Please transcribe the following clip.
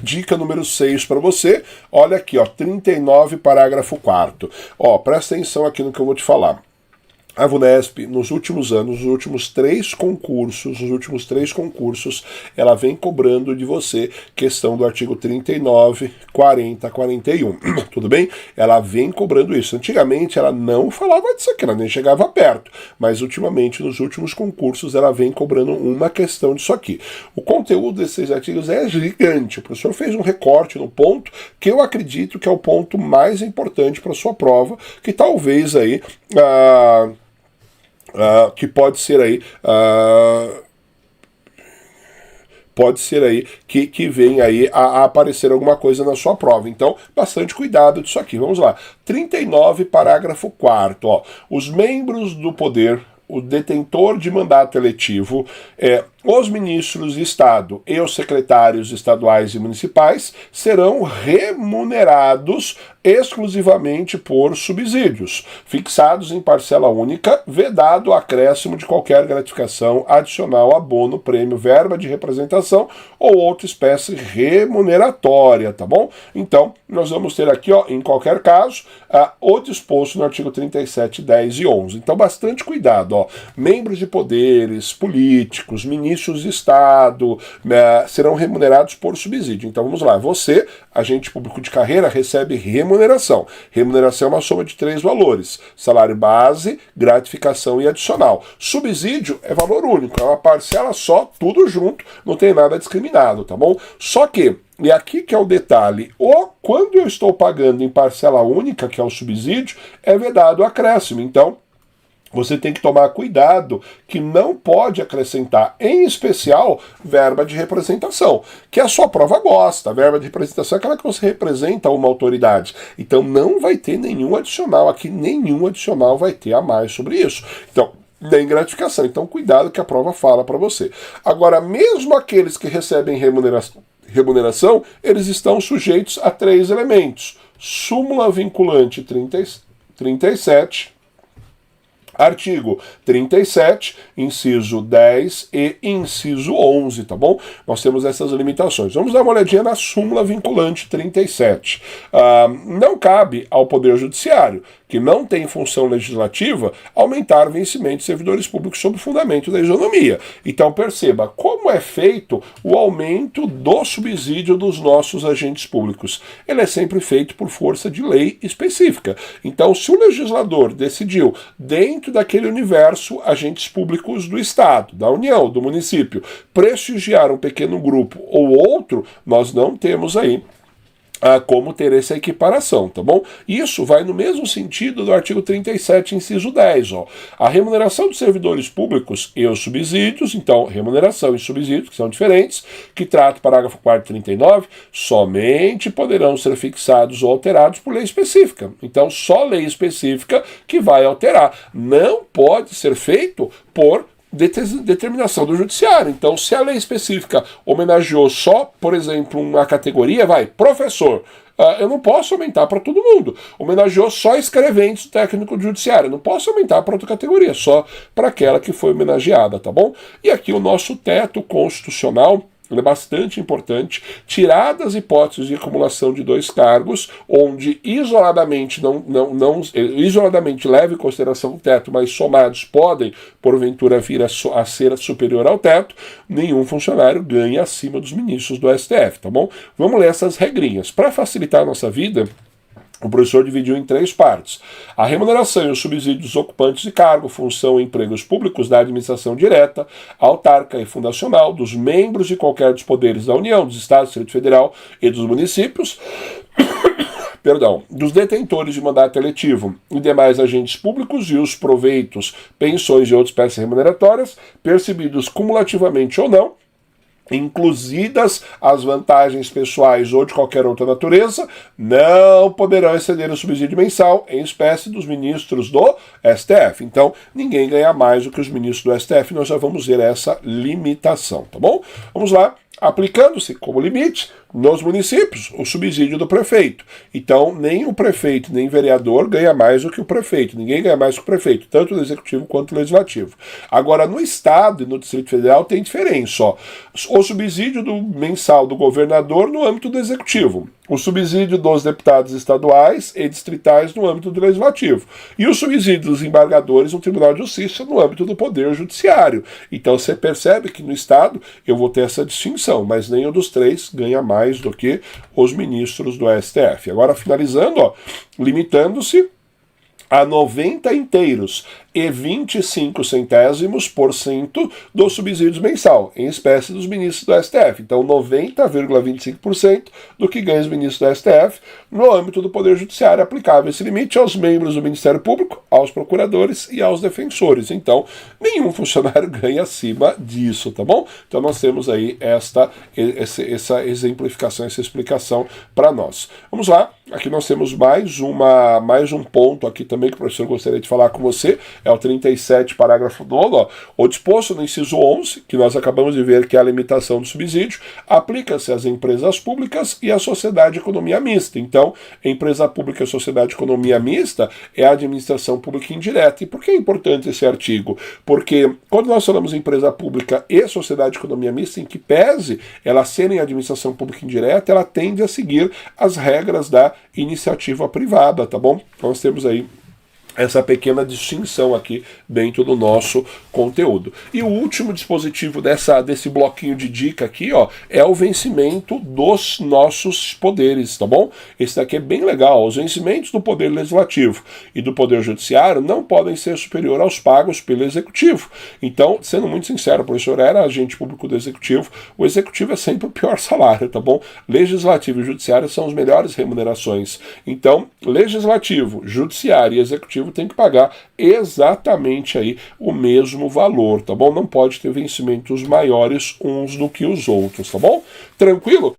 Dica número 6 para você, olha aqui, ó, 39, parágrafo 4º. Ó, presta atenção aqui no que eu vou te falar. A VUNESP, nos últimos anos, nos últimos três concursos, ela vem cobrando de você questão do artigo 39, 40, 41. Tudo bem? Ela vem cobrando isso. Antigamente ela não falava disso aqui, ela nem chegava perto. Mas ultimamente, nos últimos concursos, ela vem cobrando uma questão disso aqui. O conteúdo desses artigos é gigante. O professor fez um recorte no ponto que eu acredito que é o ponto mais importante para a sua prova, que talvez aí... que pode ser aí que venha aí a aparecer alguma coisa na sua prova. Então, bastante cuidado disso aqui. Vamos lá. 39, parágrafo 4º. Ó. Os membros do poder, o detentor de mandato eletivo, os ministros de Estado e os secretários estaduais e municipais serão remunerados exclusivamente por subsídios, fixados em parcela única, vedado o acréscimo de qualquer gratificação adicional, abono, prêmio, verba de representação ou outra espécie remuneratória, tá bom? Então, nós vamos ter aqui, ó, em qualquer caso, o disposto no artigo 37, 10 e 11. Então, bastante cuidado, ó. Membros de poderes, políticos, ministros de Estado, serão remunerados por subsídio. Então, vamos lá. Você, agente público de carreira, recebe remuneração. Remuneração é uma soma de 3 valores: salário base, gratificação e adicional. Subsídio é valor único, é uma parcela só, tudo junto, não tem nada discriminado, tá bom? Só que, e aqui que é o detalhe, quando eu estou pagando em parcela única, que é o subsídio, é vedado o acréscimo. Então, você tem que tomar cuidado que não pode acrescentar, em especial, verba de representação, que a sua prova gosta. A verba de representação é aquela que você representa uma autoridade. Então não vai ter nenhum adicional aqui, nenhum adicional vai ter a mais sobre isso. Então, nem gratificação. Então cuidado que a prova fala para você. Agora, mesmo aqueles que recebem remuneração, eles estão sujeitos a 3 elementos. Súmula vinculante 37, artigo 37, inciso 10 e inciso 11, tá bom? Nós temos essas limitações. Vamos dar uma olhadinha na súmula vinculante 37. Não cabe ao Poder Judiciário, que não tem função legislativa, aumentar vencimento de servidores públicos sob o fundamento da isonomia. Então perceba como é feito o aumento do subsídio dos nossos agentes públicos. Ele é sempre feito por força de lei específica. Então, se o legislador decidiu, dentro daquele universo, agentes públicos do Estado, da União, do município, prestigiar um pequeno grupo ou outro, nós não temos aí como ter essa equiparação, tá bom? Isso vai no mesmo sentido do artigo 37, inciso 10, ó. A remuneração dos servidores públicos e os subsídios, então, remuneração e subsídios, que são diferentes, que trata o parágrafo 4º e 39, somente poderão ser fixados ou alterados por lei específica. Então, só lei específica que vai alterar. Não pode ser feito por determinação do judiciário. Então, se a lei específica homenageou só, por exemplo, uma categoria, professor, eu não posso aumentar para todo mundo. Homenageou só escreventes do técnico do judiciário, eu não posso aumentar para outra categoria, só para aquela que foi homenageada, tá bom? E aqui o nosso teto constitucional, ele é bastante importante, tirar das hipóteses de acumulação de 2 cargos, onde isoladamente isoladamente leva em consideração o teto, mas somados podem, porventura, vir a ser superior ao teto, nenhum funcionário ganha acima dos ministros do STF, tá bom? Vamos ler essas regrinhas. Para facilitar a nossa vida, o professor dividiu em 3 partes. A remuneração e os subsídios dos ocupantes de cargo, função e empregos públicos da administração direta, autarca e fundacional, dos membros de qualquer dos poderes da União, dos Estados, do Distrito Federal e dos municípios, dos detentores de mandato eletivo e demais agentes públicos e os proveitos, pensões e outras espécies remuneratórias, percebidos cumulativamente ou não, incluídas as vantagens pessoais ou de qualquer outra natureza, não poderão exceder o subsídio mensal em espécie dos ministros do STF. Então, ninguém ganha mais do que os ministros do STF, nós já vamos ver essa limitação, tá bom? Vamos lá. aplicando-se como limite nos municípios o subsídio do prefeito. Então, nem o prefeito, nem o vereador ganha mais do que o prefeito. Ninguém ganha mais do que o prefeito, tanto no executivo quanto no legislativo. Agora, no Estado e no Distrito Federal tem diferença. Ó. O subsídio mensal do governador no âmbito do executivo. O subsídio dos deputados estaduais e distritais no âmbito do legislativo. E o subsídio dos embargadores no Tribunal de Justiça no âmbito do Poder Judiciário. Então você percebe que no Estado eu vou ter essa distinção, mas nenhum dos três ganha mais do que os ministros do STF. Agora, finalizando, ó, limitando-se a 90 inteiros e 25% dos subsídios mensal, em espécie dos ministros do STF. Então, 90,25% do que ganha os ministros do STF no âmbito do Poder Judiciário, aplicável esse limite aos membros do Ministério Público, aos procuradores e aos defensores. Então, nenhum funcionário ganha acima disso, tá bom? Então, nós temos aí essa exemplificação, essa explicação para nós. Vamos lá, aqui nós temos mais um ponto aqui também que o professor gostaria de falar com você, é o 37, parágrafo 9º, ó. O disposto no inciso 11, que nós acabamos de ver que é a limitação do subsídio, aplica-se às empresas públicas e à sociedade de economia mista. Então, empresa pública e sociedade de economia mista é a administração pública indireta. E por que é importante esse artigo? Porque quando nós falamos em empresa pública e sociedade de economia mista, em que pese ela serem administração pública indireta, ela tende a seguir as regras da iniciativa privada, tá bom? Então, nós temos aí essa pequena distinção aqui dentro do nosso conteúdo. E o último dispositivo desse bloquinho de dica aqui, ó, é o vencimento dos nossos poderes, tá bom? Esse daqui é bem legal. Os vencimentos do Poder Legislativo e do Poder Judiciário não podem ser superior aos pagos pelo Executivo. Então, sendo muito sincero, o professor era agente público do Executivo, o Executivo é sempre o pior salário, tá bom? Legislativo e Judiciário são as melhores remunerações. Então, Legislativo, Judiciário e Executivo tem que pagar exatamente aí o mesmo valor, tá bom? Não pode ter vencimentos maiores uns do que os outros, tá bom? Tranquilo?